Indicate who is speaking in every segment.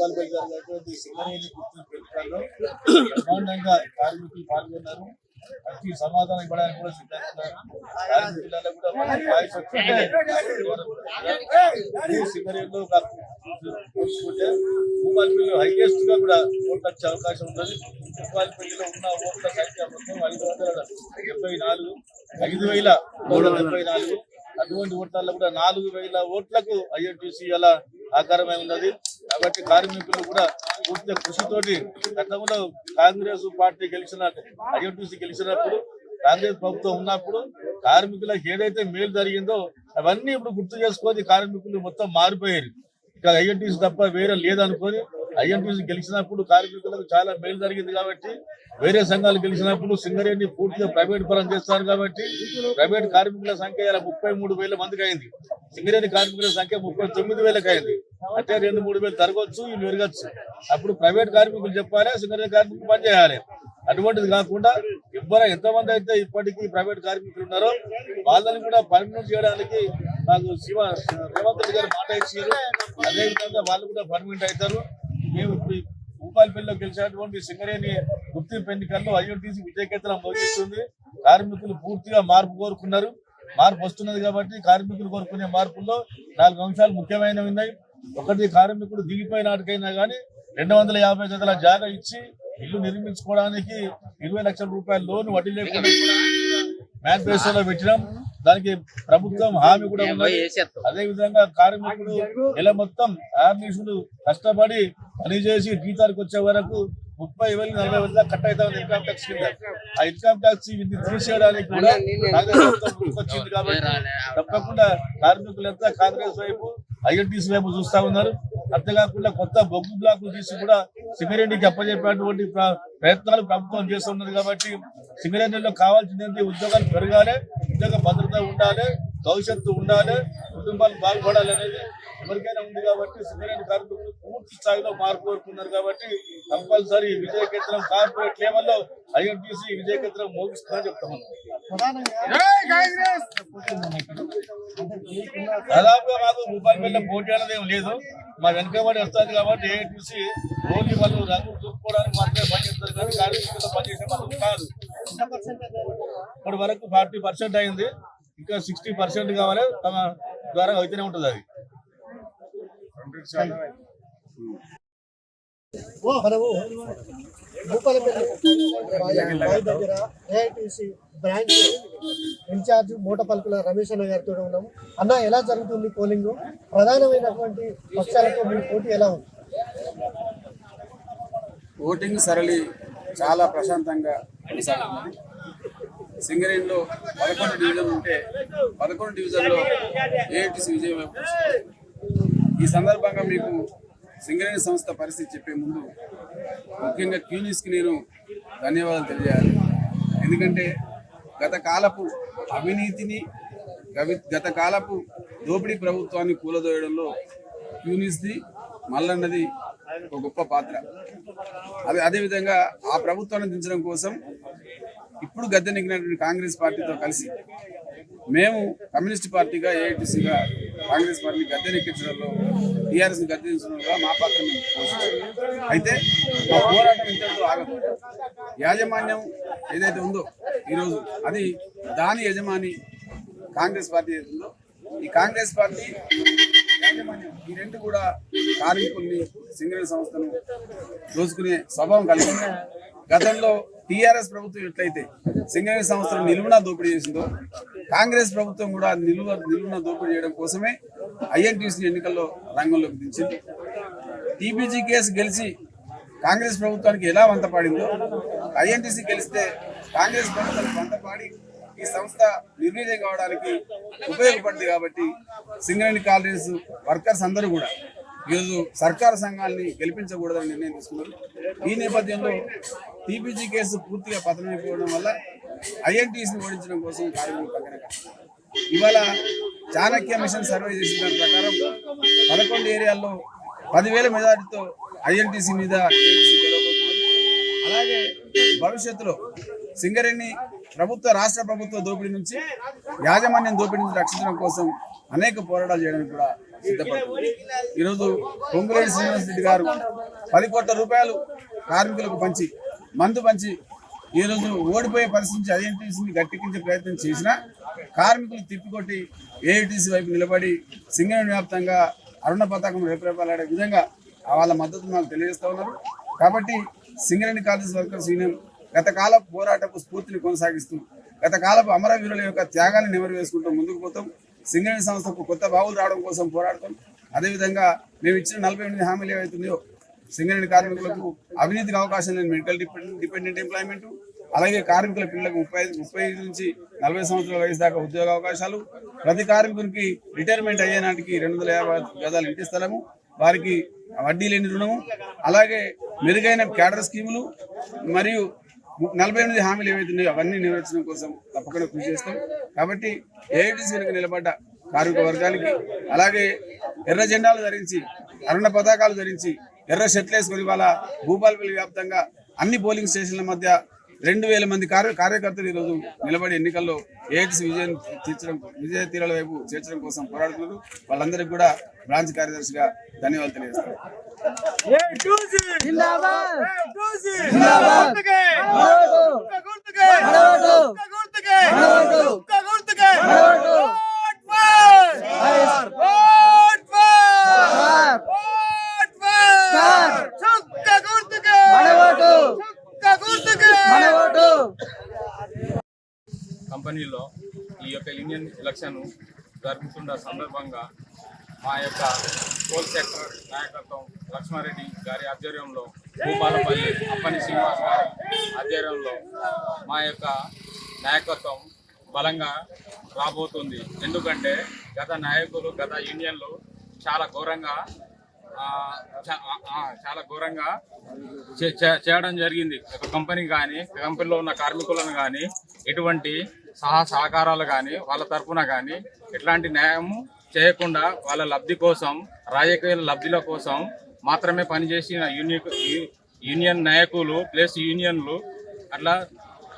Speaker 1: భూపాలపల్లి జరిగినటువంటి సింగరేణి గుర్తింపు ఎన్నికల్లో బ్రహ్మాండంగా కార్మికులు పాల్గొన్నారు. మంచి సమాధానం ఇవ్వడానికి కూడా సిద్ధంగా ఉన్నారు. కార్మికులలో కూడా సింగరేణిలో పోల్చుకుంటే భూపాలపల్లిలో హైయెస్ట్ గా కూడా ఓట్లు వచ్చే అవకాశం ఉంటుంది. భూపాలపల్లిలో ఉన్న ఓట్ల సంఖ్య మొత్తం 574. అటువంటి ఓట్లలో కూడా 4000 ఓట్లకు ఐఎన్టీసీ అలా ఆకారమై ఉన్నది. కాబట్టి కార్మికులు కూడా పూర్తి కృషితోటి గతంలో కాంగ్రెస్ పార్టీ ఐఎన్టీసీ గెలిచినప్పుడు కాంగ్రెస్ ప్రభుత్వం ఉన్నప్పుడు కార్మికులకు ఏదైతే మేలు జరిగిందో అవన్నీ ఇప్పుడు గుర్తు చేసుకొని కార్మికులు మొత్తం మారిపోయారు. ఇక ఐఎన్టీసీ తప్ప వేరే లేదనుకొని ఐఎన్టీసీ గెలిచినప్పుడు కార్మికులకు చాలా మేలు జరిగింది. కాబట్టి వేరే సంఘాలు గెలిచినప్పుడు సింగరేణి పూర్తిగా ప్రైవేట్ పరం చేస్తారు. కాబట్టి ప్రైవేట్ కార్మికుల సంఖ్య 33,000 మందికి అయింది. సింగరేణి కార్మికుల సంఖ్య 39,000 అయింది. అంటే 2-3 తరగొచ్చు, ఇవి పెరగచ్చు. అప్పుడు ప్రైవేట్ కార్మికులు చెప్పాలి, సింగరేణి కార్మికులు పనిచేయాలి. అటువంటిది కాకుండా ఎంతమంది అయితే ఇప్పటికీ ప్రైవేట్ కార్మికులు ఉన్నారో వాళ్ళని కూడా పర్మనెంట్ చేయడానికి నాకు రేవంత్ రెడ్డి గారు మాట ఇచ్చారు. అదేవిధంగా వాళ్ళు కూడా పర్మనెంట్ అవుతారు. మేము ఇప్పుడు భూపాలపల్లిలో గెలిచినటువంటి సింగరేణి గుర్తింపు ఎన్నికల్లో ఐఎన్టీసీ విజయకేతనం మోగిస్తుంది. కార్మికులు పూర్తిగా మార్పు కోరుకున్నారు. మార్పు వస్తున్నది కాబట్టి కార్మికులు కోరుకునే మార్పుల్లో 4 అంశాలు ముఖ్యమైనవి ఉన్నాయి. ఒకటి, కార్మికుడు దిగిపోయిన నాటికైనా కానీ 250 గదుల జాగా ఇచ్చి ఇల్లు నిర్మించుకోవడానికి 20 లక్షల రూపాయల లోన్ వడ్డీ లేకుండా మేనిఫెస్టోలో పెట్టినాం. దానికి ప్రభుత్వం హామీ కూడా ఉన్నది. అదే విధంగా కార్మికుడు నెల మొత్తం ఆర్నిషులు కష్టపడి పనిచేసి జీతానికి వచ్చే వరకు 30,000-40,000 దాకా కట్ అవుతా ఉంది ఇన్కమ్ ట్యాక్స్ కింద. ఆ ఇన్కమ్ ట్యాక్స్ ఇది తీసేయడానికి కూడా వచ్చింది. కాబట్టి తప్పకుండా కార్మికులంతా కాంగ్రెస్ వైపు ఐఎన్టీసీ వైపు చూస్తా ఉన్నారు. అంతేకాకుండా కొత్త బొగ్గు బ్లాకులు తీసి కూడా సింగరేణికి అప్పచెప్పేటువంటి ప్రయత్నాలు ప్రభుత్వం చేస్తున్నది. కాబట్టి సింగరేణిలో కావాల్సింది ఉద్యోగాలు పెరగాలి, ఉద్యోగ భద్రత ఉండాలి, భవిష్యత్తు ఉండాలి, కుటుంబాలు బాగుపడాలి అనేది ఎవరికైనా ఉంది. కాబట్టి సింగరేణి కార్మికులు పూర్తి స్థాయిలో మార్పు కోరుకున్నారు. కాబట్టి కంపల్సరీ విజయకేతనం కార్పొరేట్ లెవెల్లో ఐఎన్టీసీ విజయకేతనం మోగిస్తుందని చెప్తామని. దాదాపుగా మాకు భూపాలపల్లిలో పోటీ అనేది ఏం లేదు. మా వెనకబడి వస్తుంది కాబట్టి ఐఎన్టీసీ ఓన్లీ వాళ్ళు రంగులు చూసుకోవడానికి మాత్రమే పనిచేస్తారు. కానీ కార్మికులతో పనిచేసే వాళ్ళు కాదు. ఇప్పటి వరకు 40% అయింది. ఇంకా 60% కావాలి. తమ ద్వారా అయితేనే ఉంటుంది. అది
Speaker 2: మనము భూపాలపల్లి దగ్గర ఏఐటీసీ బ్రాంచ్ ఇన్ఛార్జ్ మూటపల్కుల రమేష్ అన్న గారితో ఉన్నాము. అన్న, ఎలా జరుగుతుంది పోలింగ్? ప్రధానమైనటువంటి పక్షాలతో మీ పోటీ ఎలా ఉంది?
Speaker 3: ఓటింగ్ సరళి చాలా ప్రశాంతంగా కొనసాగుతుంది. సింగరేణిలో 11 డివిజన్లు ఉంటే 11 డివిజన్లో ఏఐటీసీ విజయం వైపు. ఈ సందర్భంగా మీకు సింగరేణి సంస్థ పరిస్థితి చెప్పే ముందు ముఖ్యంగా క్యూనిస్కి నేను ధన్యవాదాలు తెలియజేయాలి. ఎందుకంటే గత కాలపు అవినీతిని, గత కాలపు దోపిడీ ప్రభుత్వాన్ని కూలదోయడంలో క్యూనిస్ది, మల్లన్నది ఒక గొప్ప పాత్ర. అదేవిధంగా ఆ ప్రభుత్వాన్ని దించడం కోసం ఇప్పుడు గద్దెనెక్కినటువంటి కాంగ్రెస్ పార్టీతో కలిసి మేము కమ్యూనిస్ట్ పార్టీగా ఏఐటీసీగా కాంగ్రెస్ పార్టీని గద్దెనెక్కించడంలో, టీఆర్ఎస్ని గద్దెదించడంలో మా పాత్ర మేము పోషించాం. అయితే మా పోరాటం ఇంతటితో ఆగదు. యాజమాన్యం ఏదైతే ఉందో ఈరోజు అది దాని యజమాని కాంగ్రెస్ పార్టీ ఏదైతే ఉందో ఈ కాంగ్రెస్ పార్టీ యాజమాన్యం ఈ రెండు కూడా కార్మికుల్ని, సింగరేణి సంస్థను దోచుకునే స్వభావం కలిగి ఉంది. గతంలో టీఆర్ఎస్ ప్రభుత్వం ఎట్లయితే సింగరేణి సంస్థను నిలువునా దోపిడీ చేసిందో కాంగ్రెస్ ప్రభుత్వం కూడా నిలువునా దోపిడీ చేయడం కోసమే ఐఎన్టీసీ ఎన్నికల్లో రంగంలోకి దించింది. టీపీజీ కేసు గెలిచి కాంగ్రెస్ ప్రభుత్వానికి ఎలా వంతపాడిందో ఐఎన్టీసీ గెలిస్తే కాంగ్రెస్ ప్రభుత్వానికి వంతపాడి ఈ సంస్థ నిర్వీర్యం కావడానికి ఉపయోగపడింది. కాబట్టి సింగరేణి కాలనీస్ వర్కర్స్ అందరూ కూడా ఈరోజు సర్కారు సంఘాలని గెలిపించకూడదని నిర్ణయం తీసుకున్నారు. ఈ నేపథ్యంలో టీపీజీ కేసు పూర్తిగా పతనమైపోవడం వల్ల ఐఎన్టీసీని ఓడించడం కోసం కార్మికులు పక్కన ఇవాళ చాణక్య మిషన్ సర్వే చేసిన దాని ప్రకారం 11 ఏరియాల్లో 10,000 మెజారిటీతో ఐఎన్టీసీ మీద అలాగే భవిష్యత్తులో సింగరేణి రాష్ట్ర ప్రభుత్వ దోపిడీ నుంచి, యాజమాన్యం దోపిడీ నుంచి రక్షించడం కోసం అనేక పోరాటాలు చేయడానికి కూడా సిద్ధపడుతుంది. ఈరోజు పొంగులేటి శ్రీనివాసరెడ్డి గారు 10 కోట్ల రూపాయలు కార్మికులకు పంచి మందు పంచి ఈరోజు ఓడిపోయే పరిస్థితి ఐఎన్టీసీని గట్టెక్కించే ప్రయత్నం చేసినా కార్మికులు తిప్పికొట్టి ఏఐటీసీ వైపు నిలబడి సింగరేణి వ్యాప్తంగా అరుణ పతాకం రేపరేపాలాడే విధంగా వాళ్ళ మద్దతు మాకు తెలియజేస్తూ ఉన్నారు. కాబట్టి సింగరేణి కాలేజ్ వర్కర్స్ యూనియన్ గతకాల పోరాటపు స్ఫూర్తిని కొనసాగిస్తూ గతకాలపు అమరవీరుల యొక్క త్యాగాన్ని నెమరు వేసుకుంటూ ముందుకు పోతాం. సింగరేణి సంస్థకు కొత్త బావులు రావడం కోసం పోరాడతాం. అదేవిధంగా మేము ఇచ్చిన 48 హామీలు ఏవైతున్నాయో సింగరేణి కార్మికులకు అవినీతికి అవకాశం లేని మెడికల్ డిపెండెంట్ ఎంప్లాయ్మెంట్, అలాగే కార్మికుల పిల్లలకు 35 నుంచి 40 సంవత్సరాల వయసు దాకా ఉద్యోగ అవకాశాలు, ప్రతి కార్మికునికి రిటైర్మెంట్ అయ్యే నాటికి 250 గజాల ఇంటి స్థలము, వారికి వడ్డీ లేని రుణము, అలాగే మెరుగైన క్యాడర్ స్కీములు మరియు 48 హామీలు ఏవైతున్నాయో అవన్నీ నెరవేర్చడం కోసం తప్పకుండా కృషి చేస్తాం. కాబట్టి ఏఐటీసీ వెనుక నిలబడ్డ కార్మిక వర్గానికి, అలాగే ఎర్ర జెండాలు ధరించి అరుణ పతాకాలు ధరించి ఎర్ర షర్ట్లు వేసుకొని వాళ్ళ భూపాలపల్లి వ్యాప్తంగా అన్ని పోలింగ్ స్టేషన్ల మధ్య 2000 మంది కార్యకర్తలు ఈరోజు నిలబడి ఎన్నికల్లో ఏఐటీసీ విజయ తీరాల వైపు చేర్చడం కోసం పోరాడుతున్నారు. వాళ్ళందరికీ కూడా బ్రాంచ్ కార్యదర్శిగా ధన్యవాదాలు తెలియజేస్తారు.
Speaker 4: కంపెనీలో ఈ యొక్క యూనియన్ ఎలక్షన్ జరుగుతున్న సందర్భంగా మా యొక్క కోల్ సెక్టర్ నాయకత్వం లక్ష్మారెడ్డి గారి ఆధ్వర్యంలో, భూపాలపల్లి అప్పని శ్రీనివాస్ గారి ఆధ్వర్యంలో మా యొక్క నాయకత్వం బలంగా రాబోతుంది. ఎందుకంటే గత నాయకులు, గత యూనియన్లు చాలా ఘోరంగా చేయడం జరిగింది. ఒక కంపెనీ కానీ, కంపెనీలో ఉన్న కార్మికులను కానీ ఎటువంటి సహకారాలు కానీ వాళ్ళ తరఫున కానీ ఎట్లాంటి న్యాయము చేయకుండా వాళ్ళ లబ్ధి కోసం, రాజకీయ లబ్ధిల కోసం మాత్రమే పనిచేసిన యూనియన్ నాయకులు ప్లస్ యూనియన్లు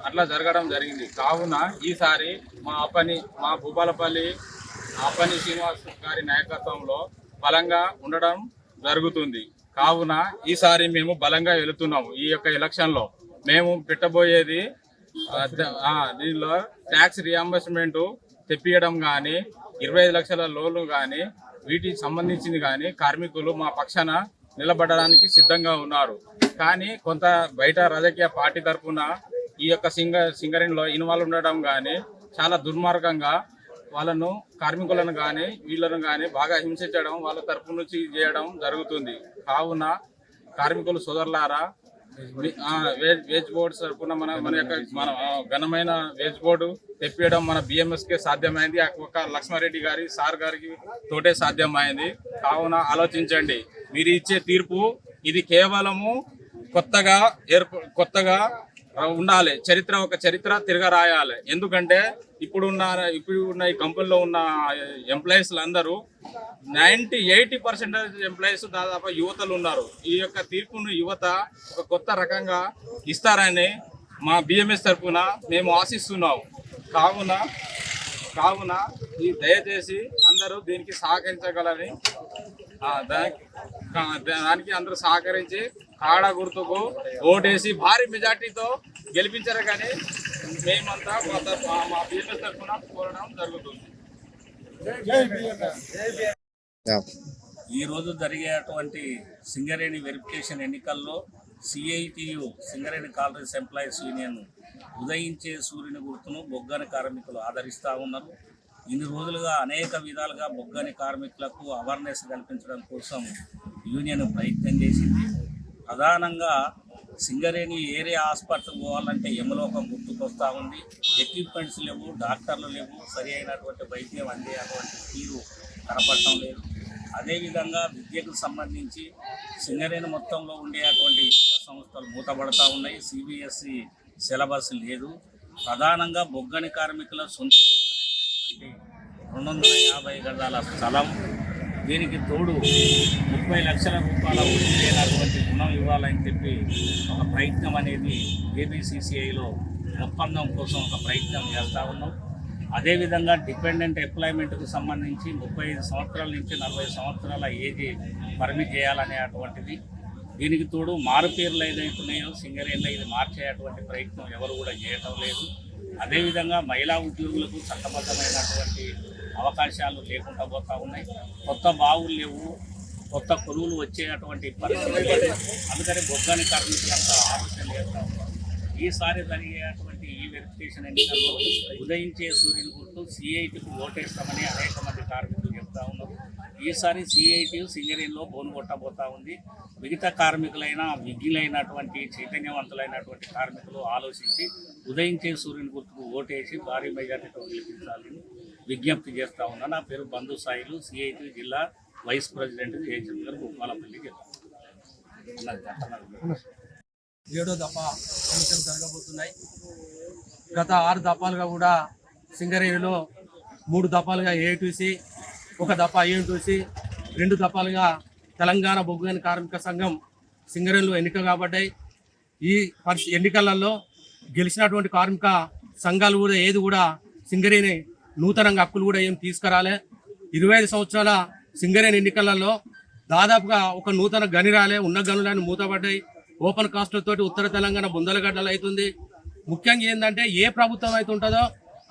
Speaker 4: అట్లా జరగడం జరిగింది. కావున ఈసారి మా భూపాలపల్లి అప్పని శ్రీనివాస్ గారి నాయకత్వంలో బలంగా ఉండడం జరుగుతుంది. కావున ఈసారి మేము బలంగా వెళుతున్నాము. ఈ యొక్క ఎలక్షన్లో మేము పెట్టబోయేది దీనిలో ట్యాక్స్ రియంబర్స్మెంట్ తెప్పియడం కానీ, 25 లక్షల లోన్లు కానీ, వీటికి సంబంధించింది కానీ కార్మికులు మా పక్షాన నిలబడడానికి సిద్ధంగా ఉన్నారు. కానీ కొంత బయట రాజకీయ పార్టీ తరఫున ఈ యొక్క సింగరేణిలో ఇన్వాల్వ్ ఉండడం కానీ చాలా దుర్మార్గంగా వాళ్ళను, కార్మికులను కానీ వీళ్ళను కానీ బాగా హింసించడం, వాళ్ళ తరపు నుంచి చేయడం జరుగుతుంది. కావున కార్మికులు సోదరులారా, వేజ్ బోర్డు తరఫున మన ఘనమైన వేజ్ బోర్డు తెప్పియడం మన బిఎంఎస్కే సాధ్యమైంది. ఒక లక్ష్మారెడ్డి గారి సార్ గారికి తోటే సాధ్యమైంది. కావున ఆలోచించండి. మీరు ఇచ్చే తీర్పు ఇది కేవలము కొత్తగా ఉండాలి. ఒక చరిత్ర తిరగ రాయాలి. ఎందుకంటే ఇప్పుడున్న ఈ కంపెనీలో ఉన్న ఎంప్లాయీస్లు అందరూ 80% ఎంప్లాయీస్ దాదాపు యువతలు ఉన్నారు. ఈ యొక్క తీర్పును యువత ఒక కొత్త రకంగా ఇస్తారని మా బిఎంఎస్ తరఫున మేము ఆశిస్తున్నాం. కావున ఈ దయచేసి అందరూ దీనికి సహకరించగలని, దానికి అందరూ సహకరించి కాడ గుర్తుకు ఓటేసి భారీ మెజార్టీతో గెలిపించారు. కానీ మేమంతా మా బిఎంఎస్ తరఫున కోరడం జరుగుతుంది.
Speaker 5: ఈరోజు జరిగేటువంటి సింగరేణి వెరిఫికేషన్ ఎన్నికల్లో CITU Singareni collieries employees union ఉదయించే సూర్యుని గుర్తును బొగ్గని కార్మికులు ఆదరిస్తూ ఉన్నారు. ఇన్ని రోజులుగా అనేక విధాలుగా బొగ్గని కార్మికులకు అవేర్నెస్ కల్పించడం కోసం యూనియన్ ప్రయత్నం చేసింది. ప్రధానంగా సింగరేణి ఏరియా హాస్పిటల్ పోవాలంటే యమలోకం గుర్తుకొస్తూ ఉంది. ఎక్విప్మెంట్స్ లేవు, డాక్టర్లు లేవు, సరి అయినటువంటి వైద్యం అందేటువంటి తీరు కనపడటం లేదు. అదేవిధంగా విద్యకు సంబంధించి సింగరేణి మొత్తంలో ఉండేటువంటి విద్యా సంస్థలు మూతపడతా ఉన్నాయి. సిబిఎస్ఈ సిలబస్ లేదు. ప్రధానంగా బొగ్గని కార్మికుల సొంత 250 గజాల స్థలం, దీనికి తోడు 30 లక్షల రూపాయల వడ్డీ లేనటువంటి రుణం ఇవ్వాలని చెప్పి ఒక ప్రయత్నం అనేది ఏబిసిసిఐలో ఒప్పందం కోసం ఒక ప్రయత్నం చేస్తూ ఉన్నాం. అదేవిధంగా డిపెండెంట్ ఎంప్లాయ్మెంట్కు సంబంధించి 35 సంవత్సరాల నుంచి 40 సంవత్సరాల ఏజ్ పర్మిట్ చేయాలనేటువంటిది. దీనికి తోడు మారుపేర్లు ఏదైతున్నాయో సింగరేణిలో ఇది మార్చేటువంటి ప్రయత్నం ఎవరు కూడా చేయటం లేదు. అదేవిధంగా మహిళా ఉద్యోగులకు చట్టబద్ధమైనటువంటి అవకాశాలు లేకుండా పోతూ ఉన్నాయి. కొత్త బావులు లేవు, కొత్త కొలువులు వచ్చేటువంటి పరిస్థితి లేదు. అందుకని బొగ్గాని కార్మికులంతా ఆలోచన చేస్తూ ఉన్నారు. ఈసారి జరిగేటువంటి ఈ వెరిఫికేషన్ ఎన్నికల్లో ఉదయించే సూర్యుని గుర్తు సిఐటికి ఓటేస్తామని అనేక మంది కార్మికులు చెప్తా ఉన్నారు. ఈసారి సిఐటి సింగరేణిలో బోను కొట్టబోతా ఉంది. మిగతా కార్మికులైన విజ్ఞులైనటువంటి చైతన్యవంతులైనటువంటి కార్మికులు ఆలోచించి ఉదయించే సూర్యుని గుర్తుకు ఓటేసి భారీ మెజార్టీతో గెలిపించాలని విజ్ఞప్తి చేస్తూ ఉన్నా. నా పేరు బంధు సాయిలు, సిఐటి జిల్లా వైస్ ప్రెసిడెంట్ జయచంద్ర గారు భూపాలపల్లి జిల్లా.
Speaker 6: 7వ దఫా ఎన్నికలు జరగబోతున్నాయి. గత 6 దఫాలుగా కూడా సింగరేణిలో 3 దఫాలుగా ఏఐటీసీ, 1 దఫా ఐఎన్టీసీ, 2 దఫాలుగా తెలంగాణ బొగ్గు కార్మిక సంఘం సింగరేణిలో ఎన్నిక కాబడ్డాయి. ఈ ఎన్నికలలో గెలిచినటువంటి కార్మిక సంఘాలు కూడా ఏది కూడా సింగరేణి నూతనంగా హక్కులు కూడా ఏం తీసుకురాలే. 25 సంవత్సరాల సింగరేణి ఎన్నికలలో దాదాపుగా ఒక నూతన గని రాలే, ఉన్న గనులను మూతపడ్డాయి. ఓపెన్ కాస్ట్లతోటి ఉత్తర తెలంగాణ బుందలగడ్డలు అవుతుంది. ముఖ్యంగా ఏంటంటే ఏ ప్రభుత్వం అయితే ఉంటుందో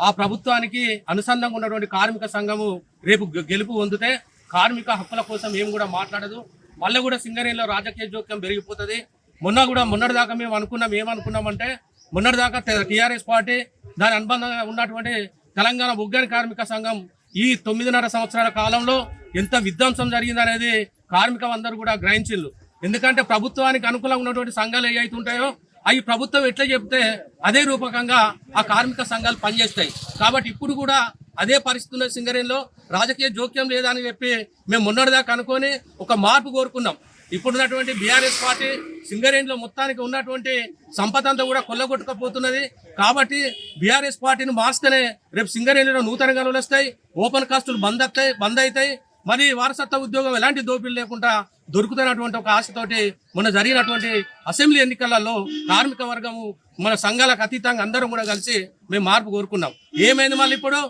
Speaker 6: ఆ ప్రభుత్వానికి అనుసంధానంగా ఉన్నటువంటి కార్మిక సంఘము రేపు గెలుపు పొందితే కార్మిక హక్కుల కోసం ఏం కూడా మాట్లాడదు. మళ్ళీ కూడా సింగరేణిలో రాజకీయ జోక్యం పెరిగిపోతుంది. మొన్నటిదాకా మేము ఏమనుకున్నామంటే మొన్నటిదాకా టీఆర్ఎస్ పార్టీ దాని అనుబంధంగా ఉన్నటువంటి తెలంగాణ బొగ్గాని కార్మిక సంఘం ఈ 9.5 సంవత్సరాల కాలంలో ఎంత విధ్వంసం జరిగిందనేది కార్మికులందరూ కూడా గ్రహించిండ్రు. ఎందుకంటే ప్రభుత్వానికి అనుకూలంగా ఉన్నటువంటి సంఘాలు ఏవైతే ఉంటాయో అవి ప్రభుత్వం ఎట్లా చెప్తే అదే రూపకంగా ఆ కార్మిక సంఘాలు పనిచేస్తాయి. కాబట్టి ఇప్పుడు కూడా అదే పరిస్థితి ఉన్న సింగరేణిలో రాజకీయ జోక్యం లేదని చెప్పి మేము మొన్నటిదాకా అనుకొని ఒక మార్పు కోరుకున్నాం. ఇప్పుడున్నటువంటి బీఆర్ఎస్ పార్టీ సింగరేణిలో మొత్తానికి ఉన్నటువంటి సంపద అంతా కూడా కొల్లగొట్టుకపోతున్నది. కాబట్టి బీఆర్ఎస్ పార్టీని మార్చితేనే రేపు సింగరేణిలో నూతన గనులు వస్తాయి, ఓపెన్ కాస్టులు బంద్ అవుతాయి, మరి వారసత్వ ఉద్యోగం ఎలాంటి దోపిడీ లేకుండా దొరుకుతున్నటువంటి ఒక ఆశతోటి మొన్న జరిగినటువంటి అసెంబ్లీ ఎన్నికలలో కార్మిక వర్గము మన సంఘాలకు అతీతంగా అందరం కూడా కలిసి మేము మార్పు కోరుకున్నాం. ఏమైంది మళ్ళీ ఇప్పుడు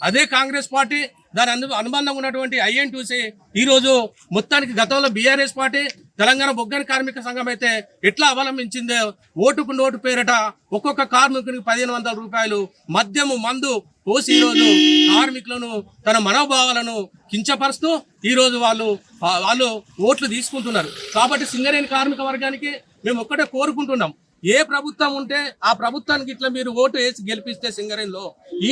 Speaker 6: అదే కాంగ్రెస్ పార్టీ దాని అనుబంధంగా ఉన్నటువంటి ఐఎన్టీసీ ఈరోజు మొత్తానికి గతంలో బీఆర్ఎస్ పార్టీ తెలంగాణ బొగ్గాని కార్మిక సంఘం అయితే ఎట్లా అవలంబించిందో ఓటుకు నోటు పేరట ఒక్కొక్క కార్మికునికి 1500 రూపాయలు మద్యము మందు పోసి ఈరోజు కార్మికులను తన మనోభావాలను కించపరుస్తూ ఈరోజు వాళ్ళు ఓట్లు తీసుకుంటున్నారు. కాబట్టి సింగరేణి కార్మిక వర్గానికి మేము ఒక్కటే కోరుకుంటున్నాం, ఏ ప్రభుత్వం ఉంటే ఆ ప్రభుత్వానికి ఇట్లా మీరు ఓటు వేసి గెలిపిస్తే సింగరేణిలో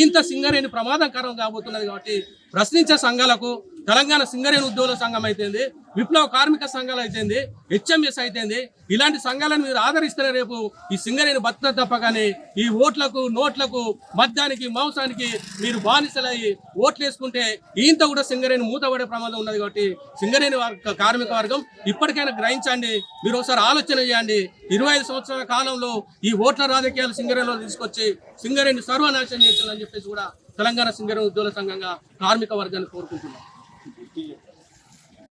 Speaker 6: ఇంత సింగరేణి ప్రమాదకరం కాబోతున్నది. కాబట్టి ప్రశ్నించే సంఘాలకు తెలంగాణ సింగరేణి ఉద్యోగుల సంఘం అయితేంది, విప్లవ కార్మిక సంఘాలు అయితేంది, హెచ్ఎంఎస్ అయితేంది, ఇలాంటి సంఘాలను మీరు ఆదరిస్తే రేపు ఈ సింగరేణి బతుకుతుంది తప్ప కానీ ఈ ఓట్లకు నోట్లకు మద్యానికి మాంసానికి మీరు బానిసలయ్యి ఓట్లు వేసుకుంటే ఇంత కూడా సింగరేణి మూతపడే ప్రమాదం ఉన్నది. కాబట్టి సింగరేణి కార్మిక వర్గం ఇప్పటికైనా గ్రహించండి, మీరు ఒకసారి ఆలోచన చేయండి. 25 సంవత్సరాల కాలంలో ఈ ఓట్ల రాజకీయాలు సింగరేణిలో తీసుకొచ్చి సింగరేణి సర్వనాశనం చేయాలని చెప్పేసి కూడా తెలంగాణ సింగరేణి ఉద్యోగుల సంఘంగా కార్మిక వర్గాన్ని కోరుకుంటున్నాం.